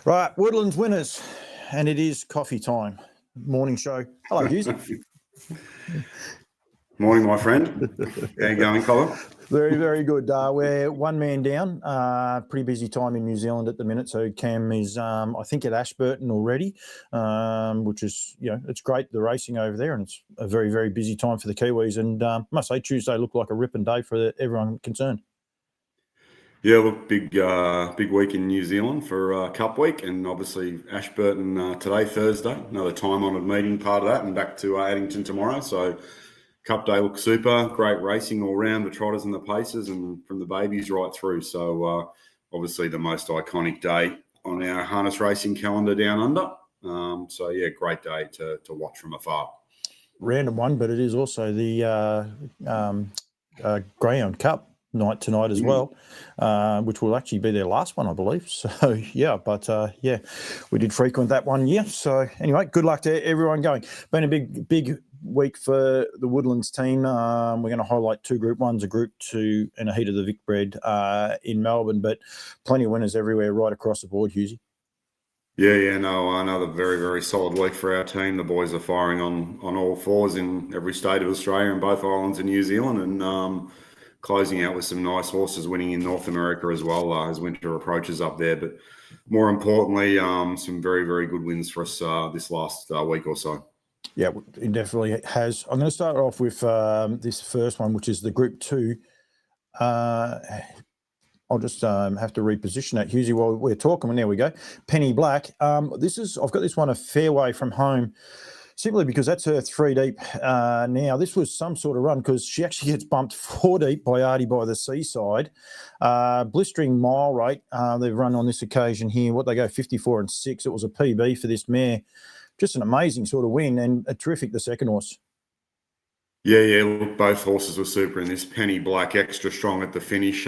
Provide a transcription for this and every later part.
Right, Woodlands winners, and it is coffee time. Morning show. Hello, Hughes. Morning, my friend. How you going, Colin? Very, very good. We're one man down. Pretty busy time in New Zealand at the minute. So Cam is, I think, at Ashburton already, which is, it's great, the racing over there, and it's a very, very busy time for the Kiwis. And I must say, Tuesday looked like a ripping day for everyone concerned. Yeah, look, big week in New Zealand for Cup Week, and obviously Ashburton today, Thursday, another time-honoured meeting, part of that, and back to Addington tomorrow. So Cup Day looks super, great racing all round, the trotters and the paces, and from the babies right through. So obviously the most iconic day on our harness racing calendar down under. So yeah, great day to watch from afar. Random one, but it is also the Greyhound Cup night tonight as well, which will actually be their last one, I believe. So yeah, but yeah, we did frequent that one year. So anyway, good luck to everyone going. Been a big week for the Woodlands team. We're going to highlight two Group 1s, a Group 2 and a heat of the Vic Bred in Melbourne, but plenty of winners everywhere right across the board, Hughesy. Yeah, no, another very, very solid week for our team. The boys are firing on all fours in every state of Australia and both islands of New Zealand, and closing out with some nice horses winning in North America as well as winter approaches up there. But more importantly, some very, very good wins for us this last week or so. Yeah, it definitely has. I'm going to start off with this first one, which is the Group 2. I'll just have to reposition that, Hughesy, while we're talking. And there we go. Penny Black. I've got this one a fair way from home, simply because that's her 3 deep now. This was some sort of run because she actually gets bumped 4 deep by Artie by the Seaside. Blistering mile rate they've run on this occasion here. What they go 54 and 6. It was a PB for this mare. Just an amazing sort of win, and a terrific the second horse. Yeah. Look, both horses were super in this. Penny Black extra strong at the finish.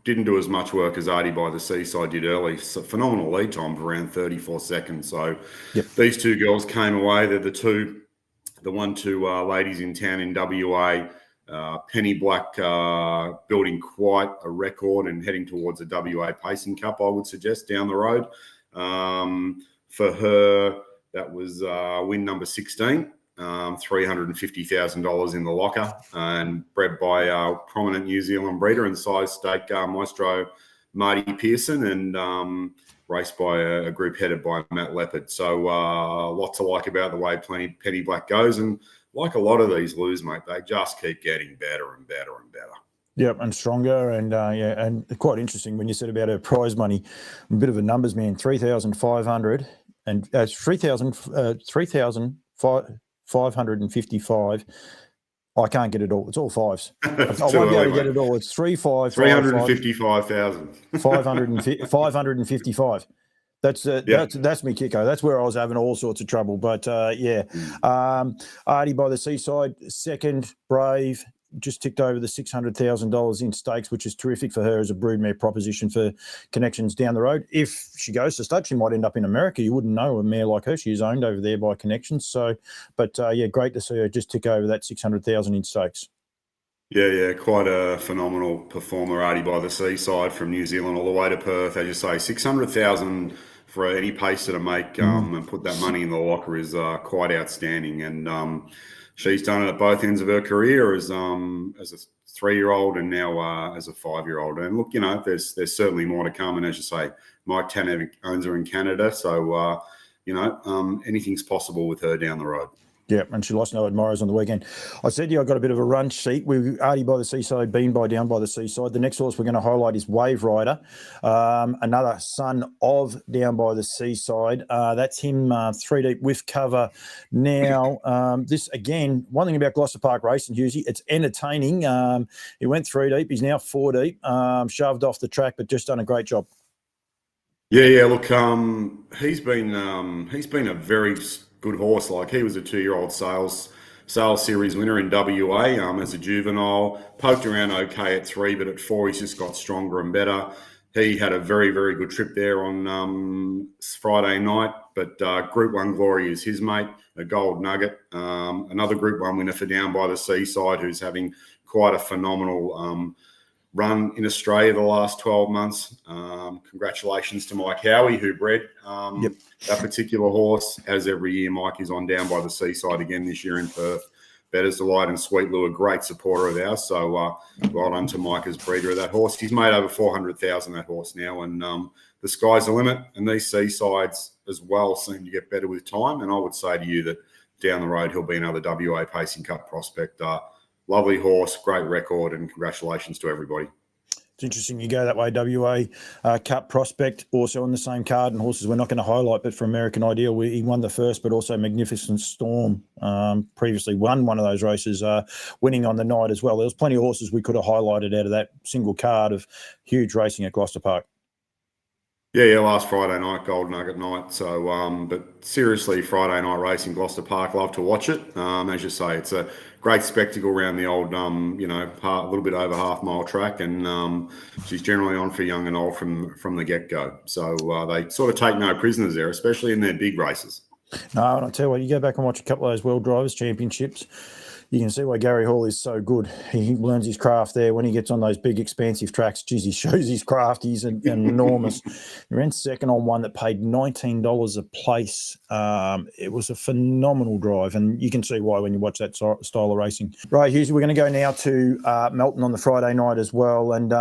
Didn't do as much work as Artie by the Seaside did early. So phenomenal lead time of around 34 seconds. So These two girls came away. They're the 1-2 ladies in town in WA. Penny Black building quite a record and heading towards a WA Pacing Cup, I would suggest, down the road. For her, that was win number 16. $350,000 in the locker, and bred by a prominent New Zealand breeder and size stake maestro Marty Pearson, and raced by a group headed by Matt Leopard. So lots to like about the way Penny Black goes, and like a lot of these Lous, mate, they just keep getting better and better and better. Yep, and stronger, and and quite interesting when you said about her prize money. A bit of a numbers man, 3,500 and 3,555. I can't get it all. It's all fives. I won't be able to get it all. It's 355,000. 555. That's me, Kiko. That's where I was having all sorts of trouble. But Artie by the Seaside, second, brave. Just ticked over the $600,000 in stakes, which is terrific for her as a broodmare proposition for connections down the road. If she goes to stud, she might end up in America. You wouldn't know a mare like her. She is owned over there by connections. So, but great to see her just tick over that $600,000 in stakes. Yeah, quite a phenomenal performer, Artie by the Seaside, from New Zealand all the way to Perth. As you say, 600,000 for any pacer to make and put that money in the locker is quite outstanding. And she's done it at both ends of her career as a 3-year-old and now as a 5-year-old. And look, there's certainly more to come. And as you say, Mike Tanner owns her in Canada, so anything's possible with her down the road. Yeah, and she lost no admirers on the weekend. I said I got a bit of a run sheet. We Artie by the Seaside, Bean by Down by the Seaside. The next horse we're going to highlight is Wave Rider, another son of Down by the Seaside. That's him 3 deep with cover now. This, again, one thing about Gloucester Park Racing, Hughesy, it's entertaining. He went 3 deep. He's now 4 deep, shoved off the track, but just done a great job. Yeah. Look, he's been a very good horse. Like, he was a 2-year-old sales series winner in WA as a juvenile. Poked around okay at 3, but at 4 he's just got stronger and better. He had a very, very good trip there on Friday night. But Group 1 Glory is his mate, a gold nugget. Another Group 1 winner for Down by the Seaside, who's having quite a phenomenal run in Australia the last 12 months. Congratulations to Mike Howie, who bred that particular horse. As every year, Mike is on down by the seaside again this year in Perth. Better's Delight and Sweet Lou, a great supporter of ours. So well done to Mike as breeder of that horse. He's made over 400,000 that horse now, and the sky's the limit. And these seasides as well seem to get better with time. And I would say to you that down the road he'll be another WA Pacing Cup prospect. Lovely horse, great record, and congratulations to everybody. It's interesting you go that way, WA Cup prospect, also on the same card, and horses we're not going to highlight, but for American Ideal, he won the first, but also Magnificent Storm previously won one of those races, winning on the night as well. There was plenty of horses we could have highlighted out of that single card of huge racing at Gloucester Park. Yeah, last Friday night, Gold Nugget night. So, but seriously, Friday night racing, Gloucester Park, love to watch it. As you say, it's a great spectacle around the old, a little bit over half-mile track, and she's generally on for young and old from the get-go. So they sort of take no prisoners there, especially in their big races. No, and I tell you what, you go back and watch a couple of those World Drivers' Championships, you can see why Gary Hall is so good. He learns his craft there. When he gets on those big, expansive tracks, geez, he shows his craft. He's enormous. He ran second on one that paid $19 a place. It was a phenomenal drive, and you can see why when you watch that style of racing. Right, Hughes, we're going to go now to Melton on the Friday night as well, and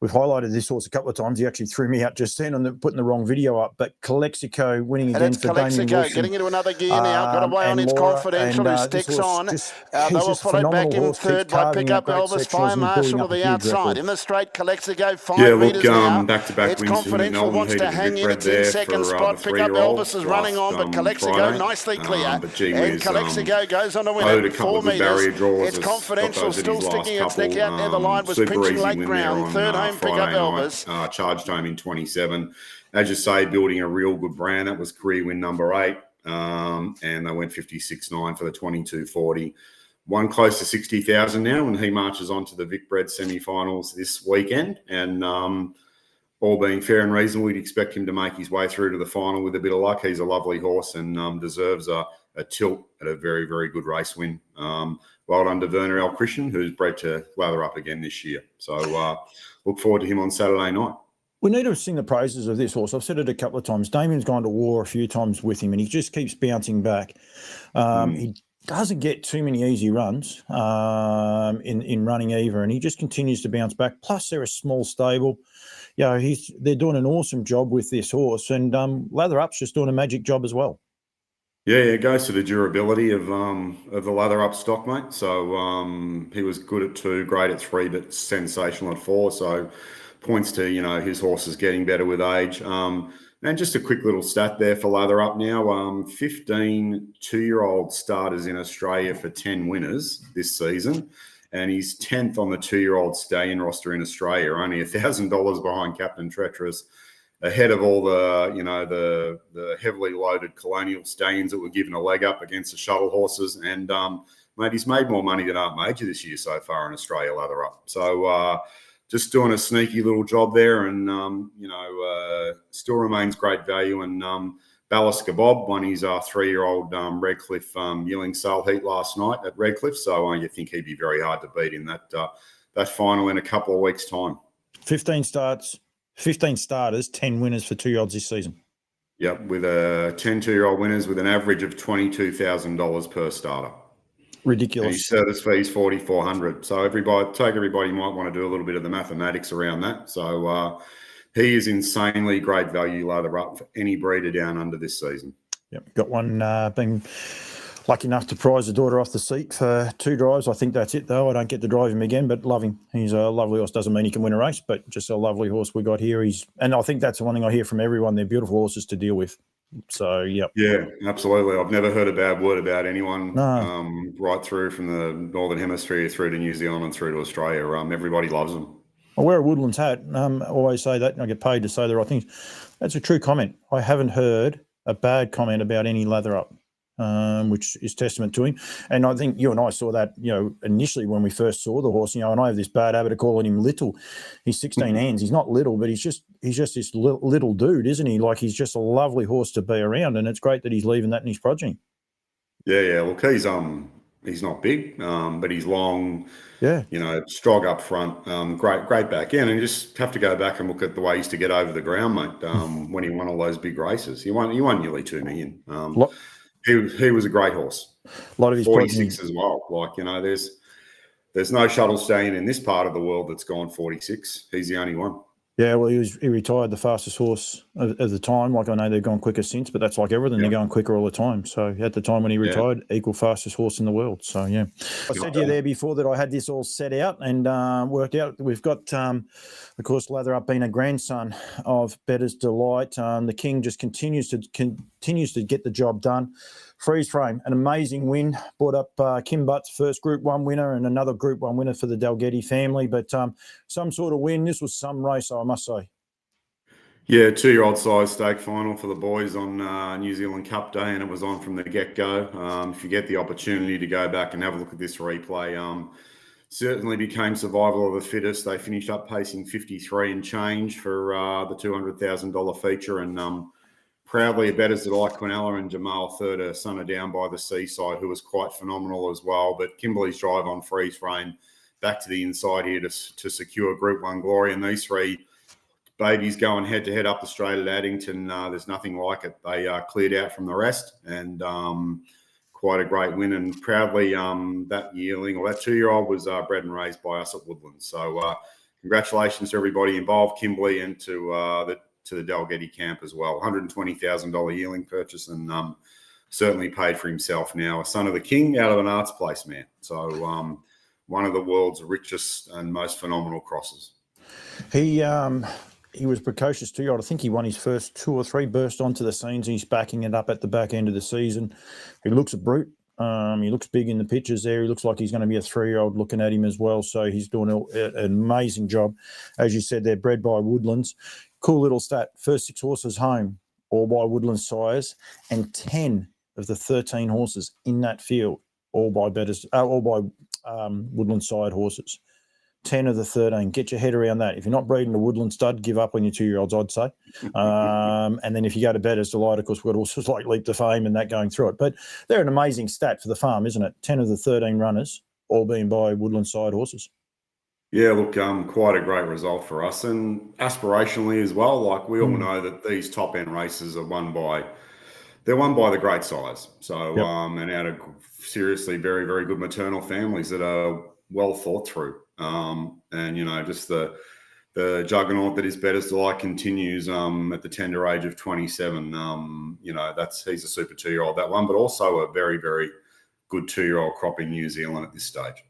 we've highlighted this horse a couple of times. He actually threw me out just then on putting the wrong video up. But Calexico winning again for Damien Wilson. Getting into another gear now. Got away on its Confidential, who sticks on. They were followed back in third by Pickup Elvis, Fire Marshal to the outside. In the straight, Calexico, 5 metres now. Back-to-back It's wins Confidential wants to hang in. It's in second spot. Pickup Elvis is running on, but Calexico nicely clear. And Calexico goes on to win it. 4 metres. It's Confidential still sticking its neck out near the line. Was pinching late ground. Third home, Pickup Elvis. Charged home in 27. As you say, building a real good brand. That was career win number 8. And they went 56.9 for the 22.40. One close to 60,000 now, and he marches on to the Vic Bred semi-finals this weekend. And all being fair and reasonable, we'd expect him to make his way through to the final with a bit of luck. He's a lovely horse and deserves a tilt at a very, very good race win. Well done to Werner L. Christian, who's bred to lather up again this year. So look forward to him on Saturday night. We need to sing the praises of this horse. I've said it a couple of times. Damien's gone to war a few times with him, and he just keeps bouncing back. He doesn't get too many easy runs in running either, and he just continues to bounce back. Plus, they're a small stable. You know, they're doing an awesome job with this horse, and Lather Up's just doing a magic job as well. Yeah, it goes to the durability of the Lather Up stock, mate. So he was good at 2, great at 3, but sensational at 4. So points to, his horse is getting better with age. And just a quick little stat there for Lather Up now. 15 2-year-old starters in Australia for 10 winners this season. And he's 10th on the 2-year-old stallion roster in Australia, only $1,000 behind Captain Treacherous, ahead of all the heavily loaded colonial stallions that were given a leg up against the shuttle horses. And, mate, he's made more money than Art Major this year so far in Australia, Lather Up. So just doing a sneaky little job there, and, still remains great value. And Ballast Bob won his 3-year-old Redcliffe yearling sale heat last night at Redcliffe. So you think he'd be very hard to beat in that final in a couple of weeks' time. 15 starters, 10 winners for 2-year-olds this season. Yep, with 10 2-year-old winners with an average of $22,000 per starter. Ridiculous. And his service fee is $4,400. So everybody might want to do a little bit of the mathematics around that. So he is insanely great value, Lather Up, for any breeder down under this season. Yep, got one being lucky enough to prize the daughter off the seat for 2 drives. I think that's it, though. I don't get to drive him again, but love him. He's a lovely horse. Doesn't mean he can win a race, but just a lovely horse we got here. And I think that's the one thing I hear from everyone. They're beautiful horses to deal with. So, yeah. Yeah, absolutely. I've never heard a bad word about anyone right through from the Northern Hemisphere through to New Zealand and through to Australia. Everybody loves them. I wear a Woodlands hat. I always say that, and I get paid to say the right things. That's a true comment. I haven't heard a bad comment about any Lather Up, which is testament to him. And I think you and I saw that, initially when we first saw the horse, and I have this bad habit of calling him little. He's 16 hands. He's not little, but he's just this little dude, isn't he? Like, he's just a lovely horse to be around, and it's great that he's leaving that in his progeny. Yeah. Look, He's not big, but he's long. Yeah. You know, strong up front, great back end, and you just have to go back and look at the way he used to get over the ground, mate. When he won all those big races, he won nearly $2 million. He was a great horse. A lot of his 46 as well. Like, you know, there's no shuttle stallion in this part of the world that's gone 46. He's the only one. Yeah, well, he retired the fastest horse at the time. Like, I know they've gone quicker since, but that's like everything. They're going quicker all the time. So at the time when he retired, equal fastest horse in the world. So, yeah. I said to you there before that I had this all set out and worked out. We've got, of course, Lather Up being a grandson of Bettor's Delight. The King just continues to get the job done. Freeze Frame, an amazing win. Brought up Kim Butt's first Group 1 winner and another Group 1 winner for the Dalgety family. But some sort of win. This was some race, I must say. Yeah, 2-year-old size stake final for the boys on New Zealand Cup Day, and it was on from the get-go. If you get the opportunity to go back and have a look at this replay, certainly became survival of the fittest. They finished up pacing 53 and change for the $200,000 feature, and proudly a Bettor's Delight Quinella and Jamal third, a son of Down by the Seaside, who was quite phenomenal as well. But Kimberley's drive on Freeze Frame back to the inside here to secure Group 1 glory. And these three babies going head-to-head up the straight at Addington, there's nothing like it. They cleared out from the rest, and quite a great win. And proudly that yearling, or that 2-year-old, was bred and raised by us at Woodlands. So congratulations to everybody involved, Kimberley, and to the Dalgety camp as well. $120,000 yearling purchase, and certainly paid for himself now. A son of the King out of an arts place, man. So one of the world's richest and most phenomenal crosses. He was precocious 2-year-old. I think he won his first 2 or 3, burst onto the scenes. He's backing it up at the back end of the season. He looks a brute. He looks big in the pictures there. He looks like he's going to be a 3-year-old looking at him as well. So he's doing an amazing job. As you said, they're bred by Woodlands. Cool little stat. First 6 horses home, all by Woodlands sires, and 10 of the 13 horses in that field, all by Woodlands side horses. 10 of the 13. Get your head around that. If you're not breeding a Woodland stud, give up on your 2-year-olds, I'd say. And then if you go to Bettor's Delight, of course, we've got horses like Leap to Fame and that going through it. But they're an amazing stat for the farm, isn't it? 10 of the 13 runners, all being by Woodland side horses. Yeah, look, quite a great result for us, and aspirationally as well. Like, we all know that these top-end races are won by the great sires. So, and out of seriously very, very good maternal families that are well thought through. And, you know, just the juggernaut that is Bettor's Delight continues at the tender age of 27. You know, he's a super 2-year-old, that one, but also a very, very good 2-year-old crop in New Zealand at this stage.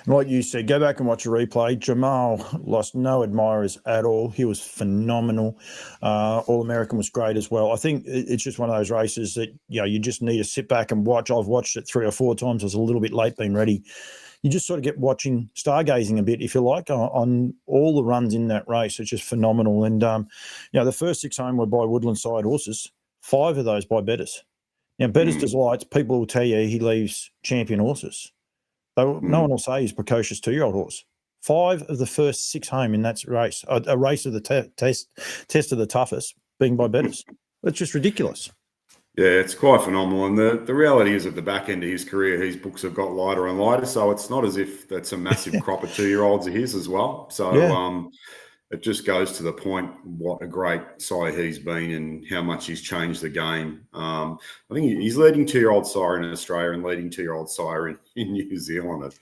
And like you said, go back and watch a replay. Jamal lost no admirers at all. He was phenomenal. All-American was great as well. I think it's just one of those races that, you know, you just need to sit back and watch. I've watched it 3 or 4 times. I was a little bit late being ready. You just sort of get watching, stargazing a bit, if you like, on all the runs in that race. It's just phenomenal. And, you know, the first 6 home were by Woodland side horses, 5 of those by Bettor's. Now, Bettor's Delight, people will tell you he leaves champion horses. No one will say he's a precocious 2-year-old horse. 5 of the first 6 home in that race, a race of the test of the toughest, being by Bettor's. It's just ridiculous. Yeah, it's quite phenomenal. And the reality is, at the back end of his career, his books have got lighter and lighter. So it's not as if that's a massive crop of 2-year-olds of his as well. So it just goes to the point what a great sire he's been and how much he's changed the game. I think he's leading 2-year-old sire in Australia and leading 2-year-old sire in New Zealand at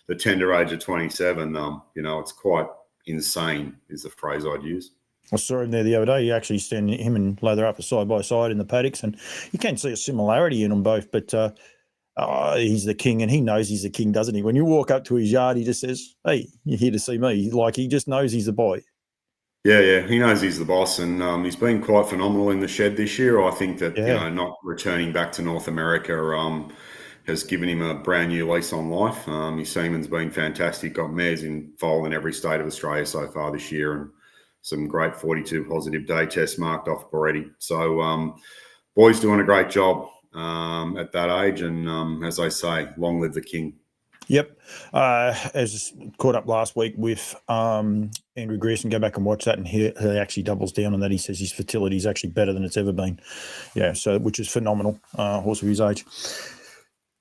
the tender age of 27. You know, it's quite insane is the phrase I'd use. I saw him there the other day. You actually stand him and Lather Up side by side in the paddocks, and you can see a similarity in them both. But he's the king, and he knows he's the king, doesn't he? When you walk up to his yard, he just says, "Hey, you're here to see me." Like, he just knows he's the boy. Yeah, he knows he's the boss, and he's been quite phenomenal in the shed this year. I think that you know, not returning back to North America has given him a brand new lease on life. His semen's been fantastic. Got mares involved in every state of Australia so far this year, and some great 42 positive day tests marked off already. So, boy's doing a great job at that age, and as I say, long live the king. Yep. As caught up last week with Andrew Grierson, go back and watch that, and he actually doubles down on that. He says his fertility is actually better than it's ever been. Yeah, so which is phenomenal, horse of his age.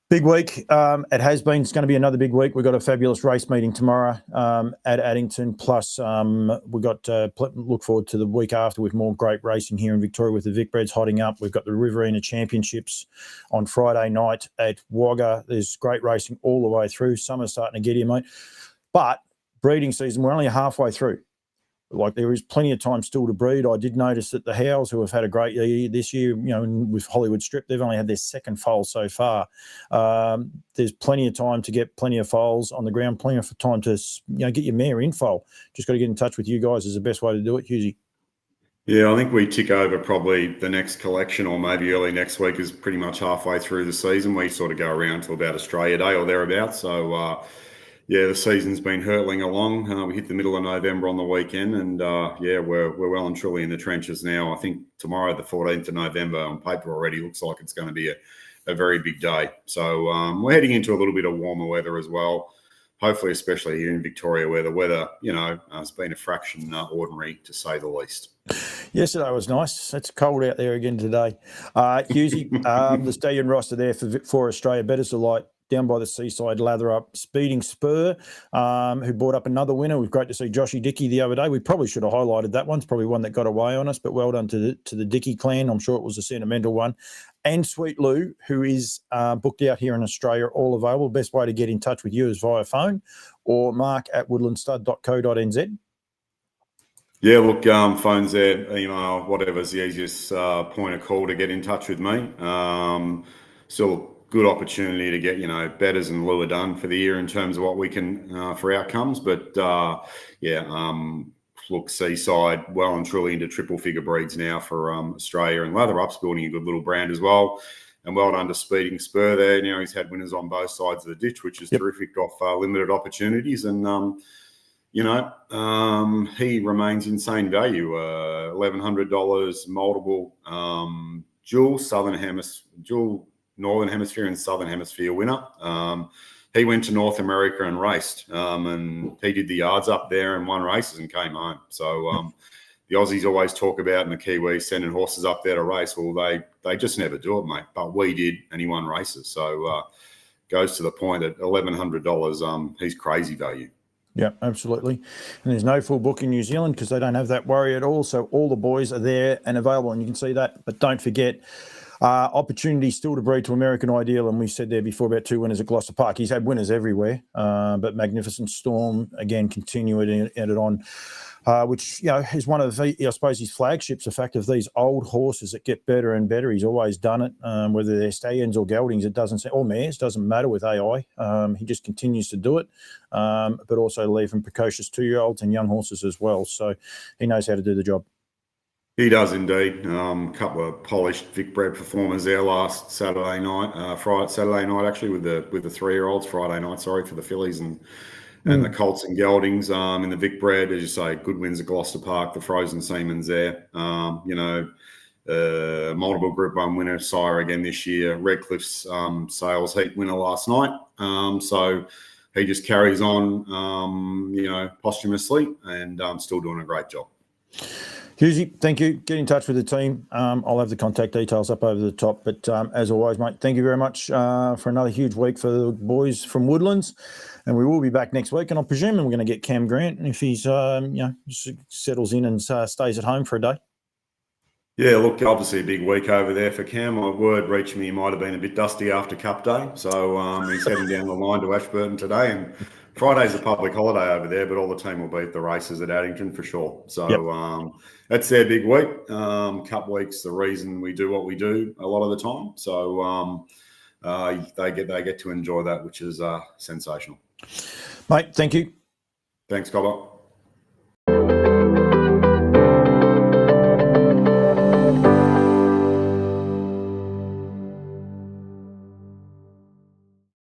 Big week. It has been. It's going to be another big week. We've got a fabulous race meeting tomorrow at Addington. Plus, we've got look forward to the week after with more great racing here in Victoria with the Vic Breds hotting up. We've got the Riverina Championships on Friday night at Wagga. There's great racing all the way through. Summer's starting to get here, mate. But breeding season, we're only halfway through. Like, there is plenty of time still to breed. I did notice that the Howes, who have had a great year this year, you know, with Hollywood Strip, they've only had their second foal so far. There's plenty of time to get plenty of foals on the ground, plenty of time to, you know, get your mare in foal. Just got to get in touch with you guys is the best way to do it, Hughesy. Yeah, I think we tick over probably the next collection or maybe early next week is pretty much halfway through the season. We sort of go around till about Australia Day or thereabouts. So, yeah, the season's been hurtling along. We hit the middle of November on the weekend, and yeah, we're well and truly in the trenches now. I think tomorrow, the 14th of November, on paper already looks like it's going to be a very big day. So we're heading into a little bit of warmer weather as well. Hopefully, especially here in Victoria, where the weather, you know, has been a fraction ordinary, to say the least. Yesterday was nice. It's cold out there again today. Hughesy, the stallion roster there for Australia, Better Delight, down by the seaside, lather up, Speeding Spur, who brought up another winner. It was great to see Joshy Dickey the other day. We probably should have highlighted that one. It's probably one that got away on us, but well done to the Dickey clan. I'm sure it was a sentimental one. And Sweet Lou, who is booked out here in Australia, all available. Best way to get in touch with you is via phone or mark@woodlandstud.co.nz. Yeah, look, phone's there, email, whatever's the easiest point of call to get in touch with me. Still good opportunity to get, you know, betters and lure done for the year in terms of what we can for outcomes. But yeah, look, Seaside well and truly into triple figure breeds now for Australia, and Lather Up's building a good little brand as well. And well done to Speeding Spur there. Now he's had winners on both sides of the ditch, which is terrific off limited opportunities. And you know, he remains insane value. $1,100 multiple dual Northern Hemisphere and Southern Hemisphere winner. He went to North America and raced, and he did the yards up there and won races and came home. So the Aussies always talk about, and the Kiwis sending horses up there to race. Well, they just never do it, mate. But we did, and he won races. So goes to the point at $1,100. He's crazy value. Yeah, absolutely. And there's no full book in New Zealand because they don't have that worry at all. So all the boys are there and available, and you can see that. But don't forget, opportunity still to breed to American Ideal. And we said there before about 2 winners at Gloucester Park. He's had winners everywhere, but Magnificent Storm, again, continuing it on. Which, you know, is one of the, I suppose, his flagships, the fact of these old horses that get better and better. He's always done it, whether they're stallions or geldings, it doesn't say, or mares, doesn't matter with AI. He just continues to do it, but also leaving precocious 2-year-olds and young horses as well. So he knows how to do the job. He does indeed. Couple of polished Vic Bred performers there last Saturday night, Saturday night actually with the 3-year-olds. Friday night, sorry, for the fillies and the colts and geldings in the Vic Bred. As you say, good wins at Gloucester Park, the Frozen Seaman's there. You know, multiple Group 1 winner, Sire again this year. Redcliffe's sales heat winner last night. So he just carries on, you know, posthumously and still doing a great job. Hughesy, thank you. Get in touch with the team. I'll have the contact details up over the top. But as always, mate, thank you very much for another huge week for the boys from Woodlands. And we will be back next week. And I'm presuming we're going to get Cam Grant if he's, you know, settles in and stays at home for a day. Yeah, look, obviously a big week over there for Cam. My word reached me, he might have been a bit dusty after Cup Day. So he's heading down the line to Ashburton today. And Friday's a public holiday over there, but all the team will be at the races at Addington for sure. So that's their big week. Cup week's the reason we do what we do a lot of the time. So they get to enjoy that, which is sensational. Mate, thank you. Thanks, Cobber.